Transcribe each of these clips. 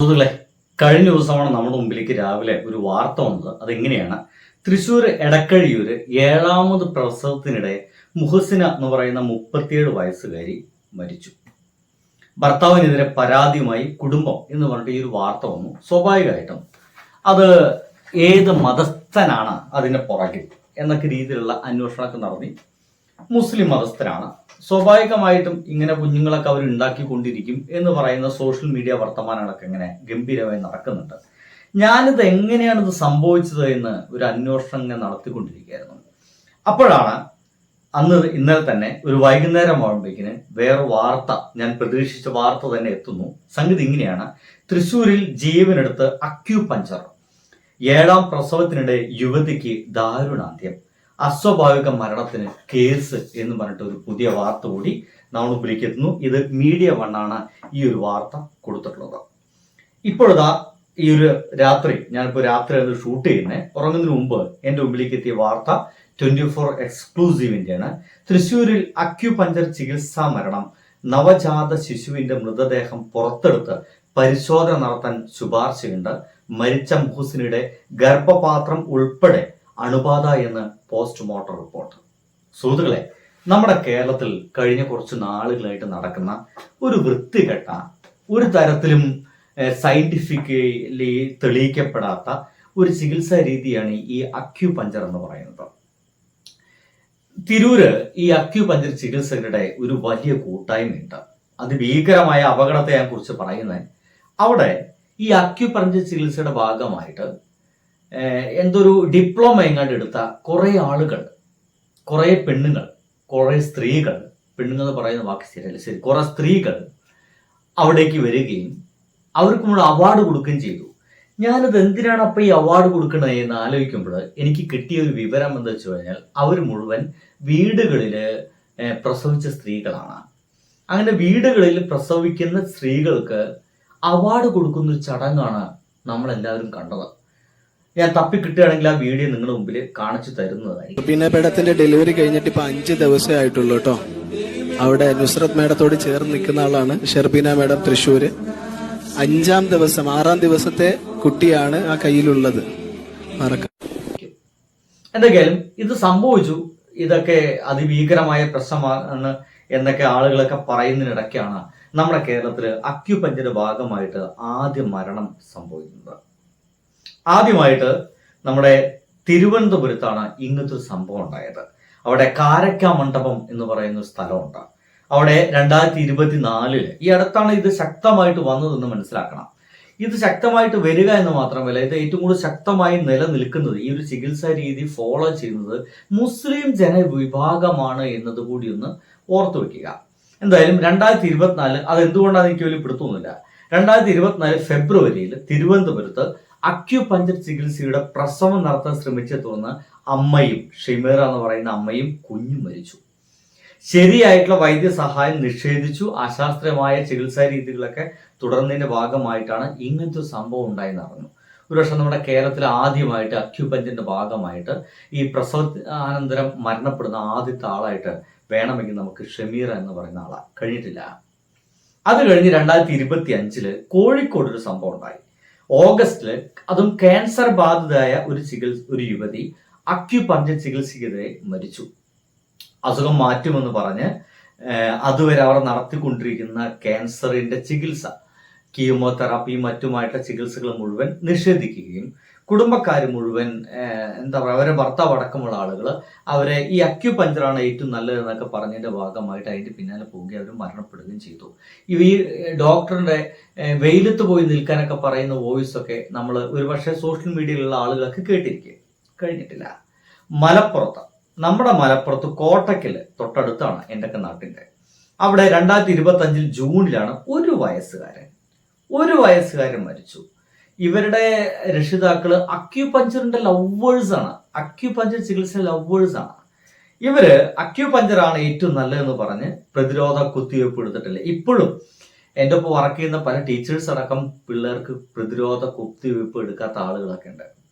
സുഹൃത്തുക്കളെ, കഴിഞ്ഞ ദിവസമാണ് നമ്മുടെ മുമ്പിലേക്ക് രാവിലെ ഒരു വാർത്ത വന്നത്. അതെങ്ങനെയാണ്? തൃശ്ശൂർ എടക്കഴിയൂര് 7ാമത് പ്രസവത്തിനിടെ മുഹസിന എന്ന് പറയുന്ന 37 വയസ്സുകാരി മരിച്ചു. ഭർത്താവിനെതിരെ പരാതിയുമായി കുടുംബം എന്ന് പറഞ്ഞിട്ട് ഈ ഒരു വാർത്ത വന്നു. സ്വാഭാവികമായിട്ടും അത് ഏത് മതസ്ഥനാണ് അതിന്റെ പുറകിൽ എന്നൊക്കെ രീതിയിലുള്ള അന്വേഷണമൊക്കെ നടത്തി. മുസ്ലിം മതസ്ഥരാണ്. സ്വാഭാവികമായിട്ടും ഇങ്ങനെ കുഞ്ഞുങ്ങളൊക്കെ അവർ ഉണ്ടാക്കിക്കൊണ്ടിരിക്കും എന്ന് പറയുന്ന സോഷ്യൽ മീഡിയ വർത്തമാനങ്ങളൊക്കെ ഇങ്ങനെ ഗംഭീരമായി നടക്കുന്നുണ്ട്. ഞാനിത് എങ്ങനെയാണ് ഇത് സംഭവിച്ചത് എന്ന് ഒരു അന്വേഷണം ഇങ്ങനെ നടത്തിക്കൊണ്ടിരിക്കുകയായിരുന്നു. അപ്പോഴാണ് ഇന്നലെ തന്നെ ഒരു വൈകുന്നേരം ആകുമ്പോഴേക്കിന് വേറെ വാർത്ത, ഞാൻ പ്രതീക്ഷിച്ച വാർത്ത തന്നെ എത്തുന്നു. സംഗതി ഇങ്ങനെയാണ്: തൃശ്ശൂരിൽ ജീവനെടുത്ത് അക്യൂപഞ്ചർ, 7ാം പ്രസവത്തിനിടെ യുവതിക്ക് ദാരുണാന്ത്യം, അസ്വാഭാവിക മരണത്തിന് കേസ് എന്ന് പറഞ്ഞിട്ട് ഒരു പുതിയ വാർത്ത കൂടി നമ്മൾ മുമ്പിലേക്ക് എത്തുന്നു. ഇത് മീഡിയ വണ്ണാണ് ഈ ഒരു വാർത്ത കൊടുത്തിട്ടുള്ളത്. ഇപ്പോഴതാ ഈ ഒരു രാത്രി, ഞാനിപ്പോൾ രാത്രി അത് ഷൂട്ട് ചെയ്യുന്നത്, ഉറങ്ങുന്നതിന് മുമ്പ് എൻ്റെ മുമ്പിലേക്ക് എത്തിയ വാർത്ത 24 എക്സ്ക്ലൂസീവിൻ്റെയാണ്. തൃശ്ശൂരിൽ അക്യൂപഞ്ചർ ചികിത്സാ മരണം, നവജാത ശിശുവിന്റെ മൃതദേഹം പുറത്തെടുത്ത് പരിശോധന നടത്താൻ ശുപാർശയുണ്ട്, മരിച്ച മുഹസിനയുടെ ഗർഭപാത്രം ഉൾപ്പെടെ അണുബാധ എന്ന് പോസ്റ്റ്മോർട്ടം റിപ്പോർട്ട്. സുഹൃത്തുക്കളെ, നമ്മുടെ കേരളത്തിൽ കഴിഞ്ഞ കുറച്ച് നാളുകളായിട്ട് നടക്കുന്ന ഒരു വൃത്തികെട്ട, ഒരു തരത്തിലും സയന്റിഫിക്കലി തെളിയിക്കപ്പെടാത്ത ഒരു ചികിത്സാ രീതിയാണ് ഈ അക്യൂപഞ്ചർ എന്ന് പറയുന്നത്. തിരൂര് ഈ അക്യൂപഞ്ചർ ചികിത്സകരുടെ ഒരു വലിയ കൂട്ടായ്മയുണ്ട്. അതിഭീകരമായ അപകടത്തെ ഞാൻ കുറിച്ച് പറയുന്നത്, അവിടെ ഈ അക്യൂപഞ്ചർ ചികിത്സയുടെ ഭാഗമായിട്ട് എന്തൊരു ഡിപ്ലോമ എങ്ങാണ്ട് എടുത്ത കുറെ ആളുകൾ, കുറെ പെണ്ണുങ്ങൾ, കുറെ സ്ത്രീകൾ, പെണ്ണുങ്ങൾ എന്ന് പറയുന്ന വാക്ക് ശരിയല്ല, ശരി, കുറെ സ്ത്രീകൾ അവിടേക്ക് വരികയും അവർക്ക് മുഴുവൻ അവാർഡ് കൊടുക്കുകയും ചെയ്തു. ഞാനത് എന്തിനാണ് അപ്പൊ ഈ അവാർഡ് കൊടുക്കുന്നത് എന്ന് ആലോചിക്കുമ്പോൾ എനിക്ക് കിട്ടിയ ഒരു വിവരം എന്താ വെച്ച് കഴിഞ്ഞാൽ, അവർ മുഴുവൻ വീടുകളില് പ്രസവിച്ച സ്ത്രീകളാണ്. അങ്ങനെ വീടുകളിൽ പ്രസവിക്കുന്ന സ്ത്രീകൾക്ക് അവാർഡ് കൊടുക്കുന്ന ഒരു ചടങ്ങാണ് നമ്മളെല്ലാവരും കണ്ടത്. ഞാൻ തപ്പി കിട്ടുകയാണെങ്കിൽ ആ വീഡിയോ നിങ്ങളുടെ മുമ്പിൽ കാണിച്ചു തരുന്നതായിരിക്കും. പിന്നെ മേഡത്തിന്റെ ഡെലിവറി കഴിഞ്ഞിട്ട് ഇപ്പൊ 5 ദിവസമേ ആയിട്ടുള്ളൂ കേട്ടോ. അവിടെ നുസ്രത്ത് മേഡത്തോട് ചേർന്ന് നിൽക്കുന്ന ആളാണ് ഷെർബീന മേഡം, തൃശ്ശൂര്. 5ാം ദിവസം, 6ാം ദിവസത്തെ കുട്ടിയാണ് ആ കയ്യിലുള്ളത്. എന്തൊക്കെയാലും ഇത് സംഭവിച്ചു. ഇതൊക്കെ അതിഭീകരമായ പ്രശ്നമാണ് എന്നൊക്കെ ആളുകളൊക്കെ പറയുന്നതിനിടയ്ക്കാണ് നമ്മുടെ കേരളത്തില് അക്യൂപഞ്ചറിന്റെ ഭാഗമായിട്ട് ആദ്യ മരണം സംഭവിക്കുന്നത്. ആദ്യമായിട്ട് നമ്മുടെ തിരുവനന്തപുരത്താണ് ഇങ്ങനത്തെ ഒരു സംഭവം ഉണ്ടായത്. അവിടെ കാരക്ക മണ്ഡപം എന്ന് പറയുന്ന ഒരു സ്ഥലമുണ്ട്. അവിടെ 2024 ഈ അടുത്താണ് ഇത് ശക്തമായിട്ട് വന്നതെന്ന് മനസ്സിലാക്കണം. ഇത് ശക്തമായിട്ട് വരിക എന്ന് മാത്രമല്ല, ഇത് ഏറ്റവും കൂടുതൽ ശക്തമായി നിലനിൽക്കുന്നത്, ഈ ഒരു ചികിത്സാ രീതി ഫോളോ ചെയ്യുന്നത് മുസ്ലിം ജനവിഭാഗമാണ് എന്നത് കൂടി ഒന്ന് ഓർത്തു വെക്കുക. എന്തായാലും 2024, അത് എന്തുകൊണ്ടാണെന്ന് എനിക്ക് വലിയ പിടുത്തൊന്നുമില്ല, 2024 ഫെബ്രുവരിയിൽ തിരുവനന്തപുരത്ത് അക്യൂപഞ്ചർ ചികിത്സയുടെ പ്രസവം നടത്താൻ ശ്രമിച്ച തുടർന്ന് അമ്മയും, ഷിമേറ എന്ന് പറയുന്ന അമ്മയും കുഞ്ഞും മരിച്ചു. ശരിയായിട്ടുള്ള വൈദ്യസഹായം നിഷേധിച്ചു. അശാസ്ത്രീയമായ ചികിത്സാ രീതികളൊക്കെ തുടർന്നതിന്റെ ഭാഗമായിട്ടാണ് ഇങ്ങനത്തെ ഒരു സംഭവം ഉണ്ടായെന്ന് അറിഞ്ഞു. ഒരുപക്ഷെ നമ്മുടെ കേരളത്തിൽ ആദ്യമായിട്ട് അക്യൂപഞ്ചറിന്റെ ഭാഗമായിട്ട് ഈ പ്രസവാനന്തരം മരണപ്പെടുന്ന ആദ്യത്തെ ആളായിട്ട് വേണമെങ്കിൽ നമുക്ക് ഷമീറ എന്ന് പറയുന്ന ആളാ കഴിഞ്ഞിട്ടില്ല. അത് കഴിഞ്ഞ് 2025 കോഴിക്കോട് ഒരു സംഭവം ഉണ്ടായി. ഓഗസ്റ്റില്, അതും ക്യാൻസർ ബാധിതയായ ഒരു യുവതി അക്യൂപഞ്ചർ ചികിത്സയ്ക്കെതിരെ മരിച്ചു. അസുഖം മാറ്റുമെന്ന് പറഞ്ഞ് അതുവരെ അവർ നടത്തിക്കൊണ്ടിരിക്കുന്ന ക്യാൻസറിന്റെ ചികിത്സ, കീമോതെറാപ്പിയും മറ്റുമായിട്ടുള്ള ചികിത്സകൾ മുഴുവൻ നിഷേധിക്കുകയും കുടുംബക്കാർ മുഴുവൻ അവരെ ഭർത്താവ് അടക്കമുള്ള ആളുകൾ അവരെ ഈ അക്യൂപഞ്ചറാണ് ഏറ്റവും നല്ലതെന്നൊക്കെ പറഞ്ഞതിന്റെ ഭാഗമായിട്ട് അതിന്റെ പിന്നാലെ പോവുകയും അവർ മരണപ്പെടുകയും ചെയ്തു. ഈ ഡോക്ടറിന്റെ വെയിലത്ത് പോയി നിൽക്കാനൊക്കെ പറയുന്ന വോയിസ് ഒക്കെ നമ്മൾ ഒരുപക്ഷെ സോഷ്യൽ മീഡിയയിലുള്ള ആളുകളൊക്കെ കഴിഞ്ഞിട്ടില്ല. മലപ്പുറത്ത്, നമ്മുടെ മലപ്പുറത്ത് കോട്ടക്കല് തൊട്ടടുത്താണ് എന്റെയൊക്കെ നാട്ടിന്റെ, അവിടെ 2025 ജൂണിലാണ് ഒരു വയസ്സുകാരൻ മരിച്ചു. ഇവരുടെ രക്ഷിതാക്കള് അക്യൂപഞ്ചറിന്റെ ലവേഴ്സ് ആണ്, അക്യൂപഞ്ചർ ചികിത്സ ലവേഴ്സ് ആണ്. ഇവര് അക്യൂപഞ്ചറാണ് ഏറ്റവും നല്ലതെന്ന് പറഞ്ഞ് പ്രതിരോധ കുത്തിവയ്പ്പ് എടുത്തിട്ടില്ല. ഇപ്പോഴും എൻ്റെ ഒപ്പം വർക്ക് ചെയ്യുന്ന പല ടീച്ചേഴ്സ് അടക്കം പിള്ളേർക്ക് പ്രതിരോധ കുത്തിവയ്പ്പ് എടുക്കാത്ത ആളുകളൊക്കെ ഉണ്ട്.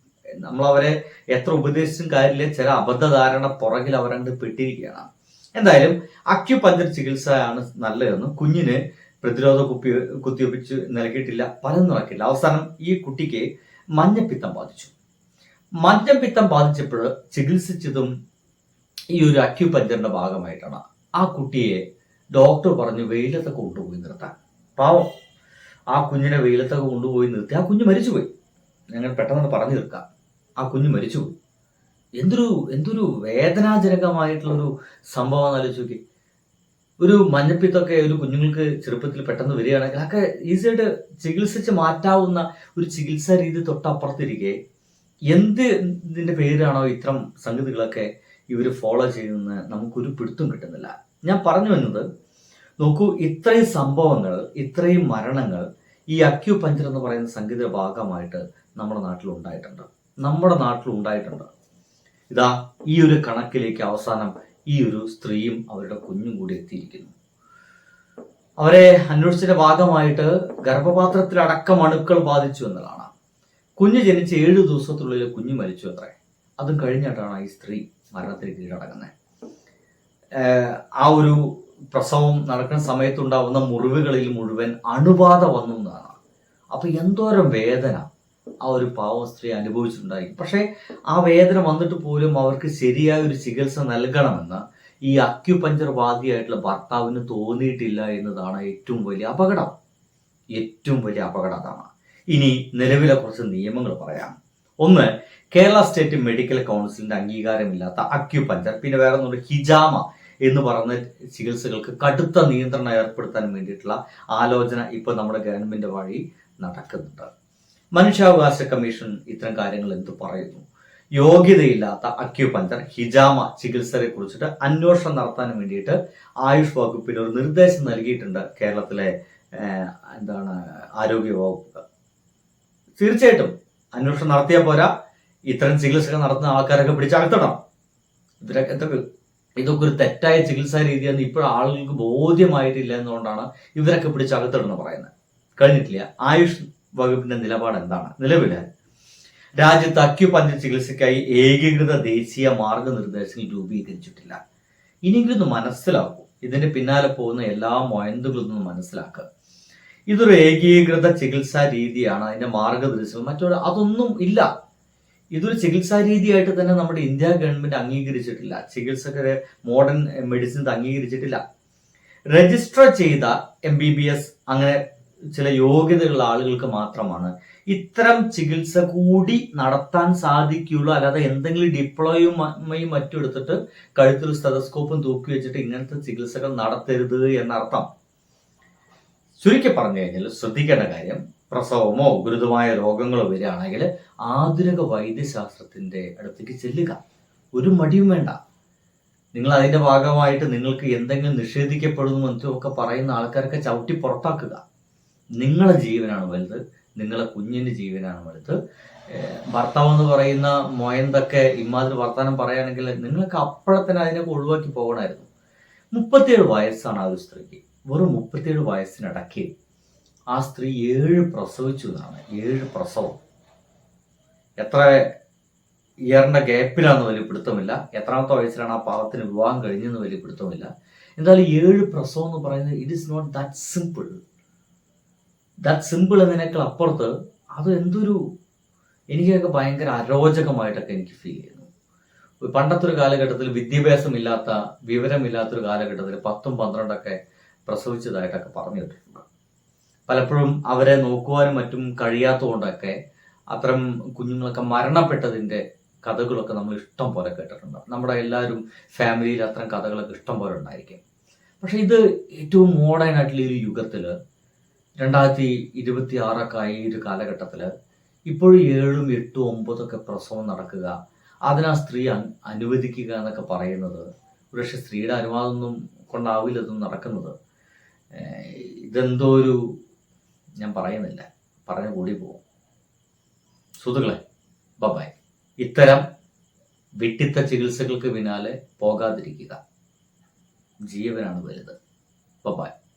നമ്മളവരെ എത്ര ഉപദേശിച്ചും കാര്യമില്ല, ചില അബദ്ധധാരണ പുറകിൽ അവരണ്ട് പെട്ടിരിക്കുകയാണ്. എന്തായാലും അക്യൂപഞ്ചർ ചികിത്സയാണ് നല്ലതെന്നും കുഞ്ഞിന് പ്രതിരോധ കുത്തിവെപ്പിച്ച് നൽകിയിട്ടില്ല, പലതും നടക്കില്ല. അവസാനം ഈ കുട്ടിക്ക് മഞ്ഞപ്പിത്തം ബാധിച്ചു. മഞ്ഞപ്പിത്തം ബാധിച്ചപ്പോൾ ചികിത്സിച്ചതും ഈ ഒരു അക്യുപഞ്ചറിന്റെ ഭാഗമായിട്ടാണ്. ആ കുട്ടിയെ ഡോക്ടർ പറഞ്ഞു വെയിലത്തൊക്കെ കൊണ്ടുപോയി നിർത്താൻ. പാവം, ആ കുഞ്ഞിനെ വെയിലത്തൊക്കെ കൊണ്ടുപോയി നിർത്തി ആ കുഞ്ഞ് മരിച്ചുപോയി. ഞങ്ങൾ പെട്ടെന്ന് പറഞ്ഞു തീർക്കാം, ആ കുഞ്ഞ് മരിച്ചുപോയി. എന്തൊരു വേദനാജനകമായിട്ടുള്ളൊരു സംഭവം ആലോചിച്ച് നോക്കി. ഒരു മഞ്ഞപ്പിത്തൊക്കെ ഒരു കുഞ്ഞുങ്ങൾക്ക് ചെറുപ്പത്തിൽ പെട്ടെന്ന് വരികയാണെങ്കിൽ അതൊക്കെ ഈസിയായിട്ട് ചികിത്സിച്ച് മാറ്റാവുന്ന ഒരു ചികിത്സാ രീതി തൊട്ടപ്പുറത്തിരിക്കെ ഇതിന്റെ പേരാണോ ഇത്തരം സംഗതികളൊക്കെ ഇവർ ഫോളോ ചെയ്യുന്നത് നമുക്കൊരു പിടുത്തം കിട്ടുന്നില്ല. ഞാൻ പറഞ്ഞു വന്നത്, നോക്കൂ, ഇത്രയും സംഭവങ്ങൾ, ഇത്രയും മരണങ്ങൾ ഈ അക്യുപഞ്ചർ എന്ന് പറയുന്ന സംഗീതയുടെ ഭാഗമായിട്ട് നമ്മുടെ നാട്ടിലുണ്ടായിട്ടുണ്ട്. ഇതാ ഈ ഒരു കണക്കിലേക്ക് അവസാനം ഈ ഒരു സ്ത്രീയും അവരുടെ കുഞ്ഞും കൂടി എത്തിയിരിക്കുന്നു. അവരെ അന്വേഷിച്ചതിന്റെ ഭാഗമായിട്ട് ഗർഭപാത്രത്തിലടക്കം അണുക്കൾ ബാധിച്ചു എന്നതാണ്. കുഞ്ഞ് ജനിച്ച് 7 ദിവസത്തിനുള്ളിൽ കുഞ്ഞ് മരിച്ചു അത്രേ. അതും കഴിഞ്ഞിട്ടാണ് ഈ സ്ത്രീ മരണത്തിന് കീഴടങ്ങുന്നത്. ആ ഒരു പ്രസവം നടക്കുന്ന സമയത്തുണ്ടാവുന്ന മുറിവുകളിൽ മുഴുവൻ അണുബാധ വന്നു എന്നാണ്. അപ്പൊ എന്തോരം വേദന ആ ഒരു പാവ സ്ത്രീ അനുഭവിച്ചിട്ടുണ്ടായിരിക്കും. പക്ഷെ ആ വേദന വന്നിട്ട് പോലും അവർക്ക് ശരിയായ ഒരു ചികിത്സ നൽകണമെന്ന് ഈ അക്യുപഞ്ചർ വാദിയായിട്ടുള്ള ഭർത്താവിന് തോന്നിയിട്ടില്ല എന്നതാണ് ഏറ്റവും വലിയ അപകടം. അതാണ്. ഇനി നിലവിലെ കുറച്ച് നിയമങ്ങൾ പറയാം. ഒന്ന്, കേരള സ്റ്റേറ്റ് മെഡിക്കൽ കൗൺസിലിന്റെ അംഗീകാരമില്ലാത്ത അക്യുപഞ്ചർ, പിന്നെ വേറെ ഒന്നുണ്ട് ഹിജാമ എന്ന് പറയുന്ന ചികിത്സകൾക്ക് കടുത്ത നിയന്ത്രണം ഏർപ്പെടുത്താൻ വേണ്ടിയിട്ടുള്ള ആലോചന ഇപ്പോൾ നമ്മുടെ ഗവൺമെന്റ് വഴി നടക്കുന്നുണ്ട്. മനുഷ്യാവകാശ കമ്മീഷൻ ഇത്തരം കാര്യങ്ങൾ എന്ത് പറയുന്നു? യോഗ്യതയില്ലാത്ത അക്യുപഞ്ചർ, ഹിജാമ ചികിത്സയെ കുറിച്ചിട്ട് അന്വേഷണം നടത്താൻ വേണ്ടിയിട്ട് ആയുഷ് വകുപ്പിന് ഒരു നിർദ്ദേശം നൽകിയിട്ടുണ്ട് കേരളത്തിലെ ആരോഗ്യ വകുപ്പ്. തീർച്ചയായിട്ടും അന്വേഷണം നടത്തിയാൽ പോരാ, ഇത്തരം ചികിത്സകൾ നടത്തുന്ന ആൾക്കാരൊക്കെ പിടിച്ചകത്തണം. ഇതൊക്കെ ഒരു തെറ്റായ ചികിത്സാ രീതിയെന്ന് ഇപ്പോൾ ആളുകൾക്ക് ബോധ്യമായിട്ടില്ല എന്നുകൊണ്ടാണ് ഇവരൊക്കെ പിടിച്ചകത്തിടുന്നത് പറയുന്നത്. കഴിഞ്ഞിട്ടില്ല. ആയുഷ് വകുപ്പിന്റെ നിലപാട് എന്താണ്? നിലവില് രാജ്യത്ത് അക്യുപഞ്ചർ ചികിത്സയ്ക്കായി ഏകീകൃത ദേശീയ മാർഗനിർദ്ദേശങ്ങൾ രൂപീകരിച്ചിട്ടില്ല. ഇനിയെങ്കിലും മനസ്സിലാക്കും, ഇതിന്റെ പിന്നാലെ പോകുന്ന എല്ലാ മൊയന്തുകളൊന്നും മനസ്സിലാക്കുക. ഇതൊരു ഏകീകൃത ചികിത്സാ രീതിയാണ്, അതിന്റെ മാർഗനിർദ്ദേശങ്ങൾ അതൊന്നും ഇല്ല. ഇതൊരു ചികിത്സാ രീതിയായിട്ട് തന്നെ നമ്മുടെ ഇന്ത്യ ഗവൺമെന്റ് അംഗീകരിച്ചിട്ടില്ല. ചികിത്സകരെ മോഡേൺ മെഡിസിൻ അംഗീകരിച്ചിട്ടില്ല. രജിസ്റ്റർ ചെയ്ത MBBS അങ്ങനെ ചില യോഗ്യതയുള്ള ആളുകൾക്ക് മാത്രമാണ് ഇത്തരം ചികിത്സ കൂടി നടത്താൻ സാധിക്കുകയുള്ളൂ. അല്ലാതെ എന്തെങ്കിലും ഡിപ്ലോമയും മറ്റും എടുത്തിട്ട് കഴുത്തിൽ സ്റ്റെതസ്കോപ്പും തൂക്കി വെച്ചിട്ട് ഇങ്ങനത്തെ ചികിത്സകൾ നടത്തരുത് എന്നർത്ഥം. ചുരുക്കി പറഞ്ഞു കഴിഞ്ഞാൽ ശ്രദ്ധിക്കേണ്ട കാര്യം, പ്രസവമോ ഗുരുതരമായ രോഗങ്ങളോ വരികയാണെങ്കിൽ ആധുനിക വൈദ്യശാസ്ത്രത്തിന്റെ അടുത്തേക്ക് ചെല്ലുക. ഒരു മടിയും വേണ്ട. നിങ്ങൾ അതിന്റെ ഭാഗമായിട്ട് നിങ്ങൾക്ക് എന്തെങ്കിലും നിഷേധിക്കപ്പെടുന്നു ഒക്കെ പറയുന്ന ആൾക്കാരൊക്കെ ചവിട്ടി പുറത്താക്കുക. നിങ്ങളെ ജീവനാണ് വലുത്, നിങ്ങളെ കുഞ്ഞിന്റെ ജീവനാണ് വലുത്. ഭർത്താവ് എന്ന് പറയുന്ന മൊയന്തൊക്കെ ഇമാതിരി വർത്താനം പറയുകയാണെങ്കിൽ നിങ്ങൾക്ക് അപ്പോഴത്തന്നെ അതിനൊക്കെ ഒഴിവാക്കി പോകണമായിരുന്നു. 37 വയസ്സാണ് ആ ഒരു സ്ത്രീക്ക്. വെറും 37 വയസ്സിനിടയ്ക്ക് ആ സ്ത്രീ 7 പ്രസവിച്ചു എന്നാണ്. 7 പ്രസവം. എത്ര ഇയറിന്റെ ഗ്യാപ്പിലാന്ന് വലിയ പിടുത്തമില്ല. എത്രാമത്തെ വയസ്സിലാണ് ആ പാവത്തിന് വിവാഹം കഴിഞ്ഞെന്ന് വലിയ പിടുത്തമില്ല. എന്തായാലും 7 പ്രസവം എന്ന് പറയുന്നത് it is not that simple എന്നതിനേക്കാൾ അപ്പുറത്ത് അത് എനിക്കൊക്കെ ഭയങ്കര അരോചകമായിട്ടൊക്കെ എനിക്ക് ഫീൽ ചെയ്യുന്നു. പണ്ടത്തെ ഒരു കാലഘട്ടത്തിൽ വിദ്യാഭ്യാസമില്ലാത്ത, വിവരമില്ലാത്തൊരു കാലഘട്ടത്തിൽ 10ഉം 12ഒക്കെ പ്രസവിച്ചതായിട്ടൊക്കെ പറഞ്ഞു കേട്ടിട്ടുണ്ട്. പലപ്പോഴും അവരെ നോക്കുവാനും മറ്റും കഴിയാത്തതുകൊണ്ടൊക്കെ അത്തരം കുഞ്ഞുങ്ങളൊക്കെ മരണപ്പെട്ടതിന്റെ കഥകളൊക്കെ നമ്മൾ ഇഷ്ടം പോലെ കേട്ടിട്ടുണ്ട്. നമ്മുടെ എല്ലാവരും ഫാമിലിയിൽ അത്തരം കഥകളൊക്കെ ഇഷ്ടം പോലെ ഉണ്ടായിരിക്കും. പക്ഷെ ഇത് ഏറ്റവും മോഡേൺ ആയിട്ടുള്ള ഒരു യുഗത്തില് 2026 ആയ ഈ ഒരു കാലഘട്ടത്തില് ഇപ്പോഴും 7ഉം 8ഉം 9ഒക്കെ പ്രസവം നടക്കുക, അതിനാ സ്ത്രീ അനുവദിക്കുക എന്നൊക്കെ പറയുന്നത്, പക്ഷെ സ്ത്രീയുടെ അനുവാദമൊന്നും കൊണ്ടാവില്ല ഇതൊന്നും നടക്കുന്നത്. ഞാൻ പറയുന്നില്ല, പറഞ്ഞു കൂടി പോകും. സുഹൃത്തുക്കളെ, ബൈ. ഇത്തരം വിട്ടിത്ത ചികിത്സകൾക്ക് പിന്നാലെ പോകാതിരിക്കുക. ജീവനാണ് വലുത്. ബൈ.